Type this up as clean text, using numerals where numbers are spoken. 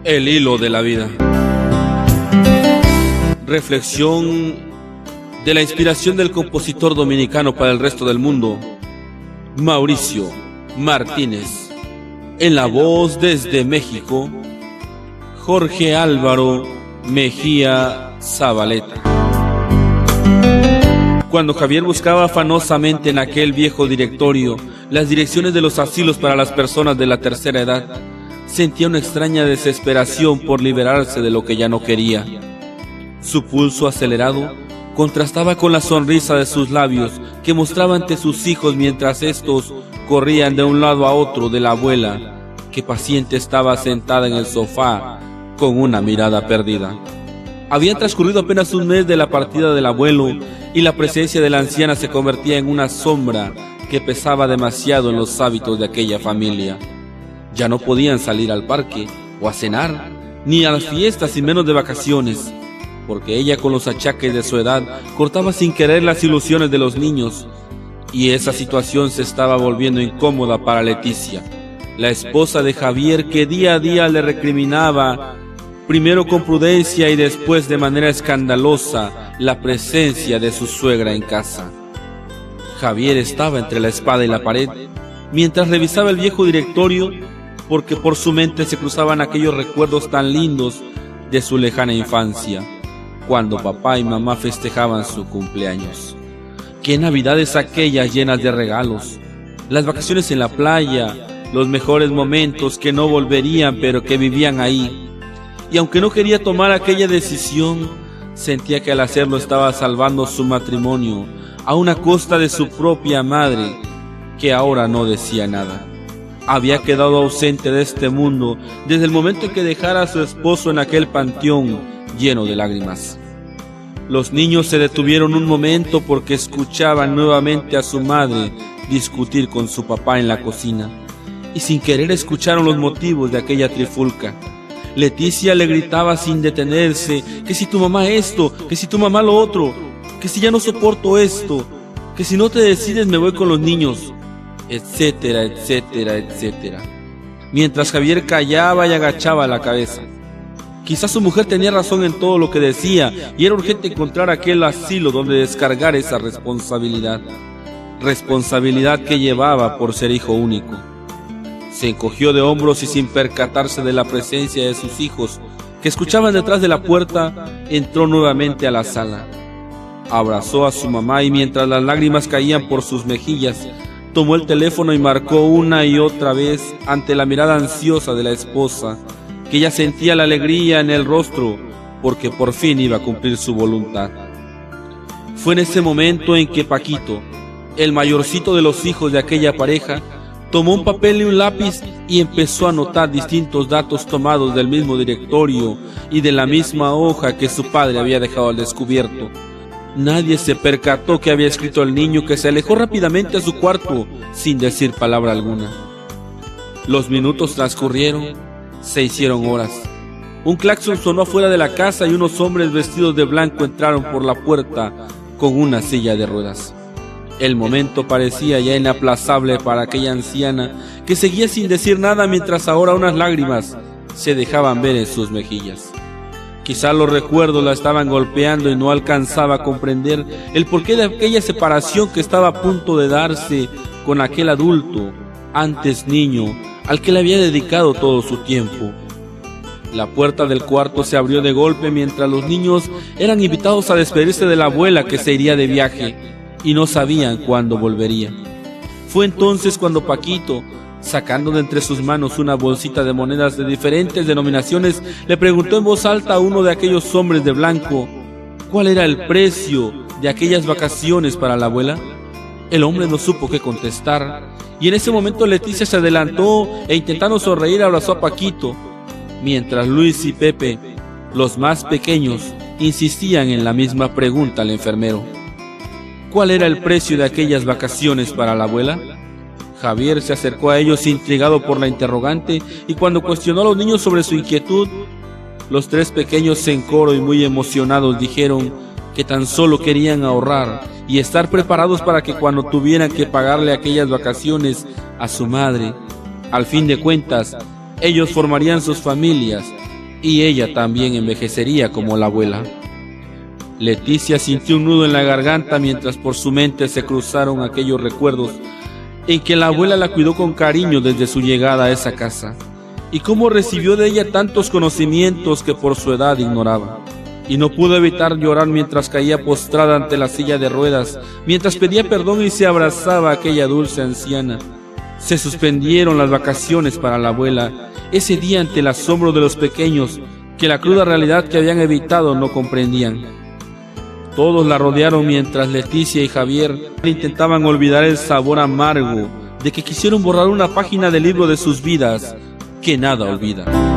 El hilo de la vida. Reflexión de la inspiración del compositor dominicano para el resto del mundo, Mauricio Martínez. En la voz desde México, Jorge Álvaro Mejía Zabaleta. Cuando Javier buscaba afanosamente en aquel viejo directorio las direcciones de los asilos para las personas de la tercera edad, sentía una extraña desesperación por liberarse de lo que ya no quería. Su pulso acelerado contrastaba con la sonrisa de sus labios que mostraba ante sus hijos mientras estos corrían de un lado a otro de la abuela, que paciente estaba sentada en el sofá con una mirada perdida. Había transcurrido apenas un mes de la partida del abuelo y la presencia de la anciana se convertía en una sombra que pesaba demasiado en los hábitos de aquella familia. Ya no podían salir al parque o a cenar, ni a las fiestas y menos de vacaciones, porque ella con los achaques de su edad cortaba sin querer las ilusiones de los niños, y esa situación se estaba volviendo incómoda para Leticia, la esposa de Javier, que día a día le recriminaba, primero con prudencia y después de manera escandalosa, la presencia de su suegra en casa. Javier estaba entre la espada y la pared, mientras revisaba el viejo directorio, porque por su mente se cruzaban aquellos recuerdos tan lindos de su lejana infancia, cuando papá y mamá festejaban su cumpleaños. Qué navidades aquellas llenas de regalos, las vacaciones en la playa, los mejores momentos que no volverían pero que vivían ahí. Y aunque no quería tomar aquella decisión, sentía que al hacerlo estaba salvando su matrimonio a una costa de su propia madre, que ahora no decía nada. Había quedado ausente de este mundo desde el momento en que dejara a su esposo en aquel panteón lleno de lágrimas. Los niños se detuvieron un momento porque escuchaban nuevamente a su madre discutir con su papá en la cocina, y sin querer escucharon los motivos de aquella trifulca. Leticia le gritaba sin detenerse, que si tu mamá esto, que si tu mamá lo otro, que si ya no soporto esto, que si no te decides me voy con los niños, etcétera, etcétera, etcétera. Mientras Javier callaba y agachaba la cabeza. Quizás su mujer tenía razón en todo lo que decía y era urgente encontrar aquel asilo donde descargar esa responsabilidad que llevaba por ser hijo único. Se encogió de hombros y sin percatarse de la presencia de sus hijos, que escuchaban detrás de la puerta, entró nuevamente a la sala. Abrazó a su mamá y mientras las lágrimas caían por sus mejillas, tomó el teléfono y marcó una y otra vez ante la mirada ansiosa de la esposa, que ya sentía la alegría en el rostro porque por fin iba a cumplir su voluntad. Fue en ese momento en que Paquito, el mayorcito de los hijos de aquella pareja, tomó un papel y un lápiz y empezó a anotar distintos datos tomados del mismo directorio y de la misma hoja que su padre había dejado al descubierto. Nadie se percató que había escrito el niño, que se alejó rápidamente a su cuarto sin decir palabra alguna. Los minutos transcurrieron, se hicieron horas. Un claxon sonó afuera de la casa y unos hombres vestidos de blanco entraron por la puerta con una silla de ruedas. El momento parecía ya inaplazable para aquella anciana, que seguía sin decir nada mientras ahora unas lágrimas se dejaban ver en sus mejillas. Quizá los recuerdos la estaban golpeando y no alcanzaba a comprender el porqué de aquella separación que estaba a punto de darse con aquel adulto, antes niño, al que le había dedicado todo su tiempo. La puerta del cuarto se abrió de golpe mientras los niños eran invitados a despedirse de la abuela, que se iría de viaje y no sabían cuándo volvería. Fue entonces cuando Paquito, sacando de entre sus manos una bolsita de monedas de diferentes denominaciones, le preguntó en voz alta a uno de aquellos hombres de blanco cuál era el precio de aquellas vacaciones para la abuela. El hombre no supo qué contestar, y en ese momento Leticia se adelantó e intentando sonreír abrazó a Paquito, mientras Luis y Pepe, los más pequeños, insistían en la misma pregunta al enfermero. ¿Cuál era el precio de aquellas vacaciones para la abuela? Javier se acercó a ellos intrigado por la interrogante, y cuando cuestionó a los niños sobre su inquietud, los tres pequeños en coro y muy emocionados dijeron que tan solo querían ahorrar y estar preparados para que cuando tuvieran que pagarle aquellas vacaciones a su madre, al fin de cuentas, ellos formarían sus familias y ella también envejecería como la abuela. Leticia sintió un nudo en la garganta mientras por su mente se cruzaron aquellos recuerdos en que la abuela la cuidó con cariño desde su llegada a esa casa, y cómo recibió de ella tantos conocimientos que por su edad ignoraba. Y no pudo evitar llorar mientras caía postrada ante la silla de ruedas, mientras pedía perdón y se abrazaba a aquella dulce anciana. Se suspendieron las vacaciones para la abuela, ese día ante el asombro de los pequeños, que la cruda realidad que habían evitado no comprendían. Todos la rodearon mientras Leticia y Javier intentaban olvidar el sabor amargo de que quisieron borrar una página del libro de sus vidas que nada olvida.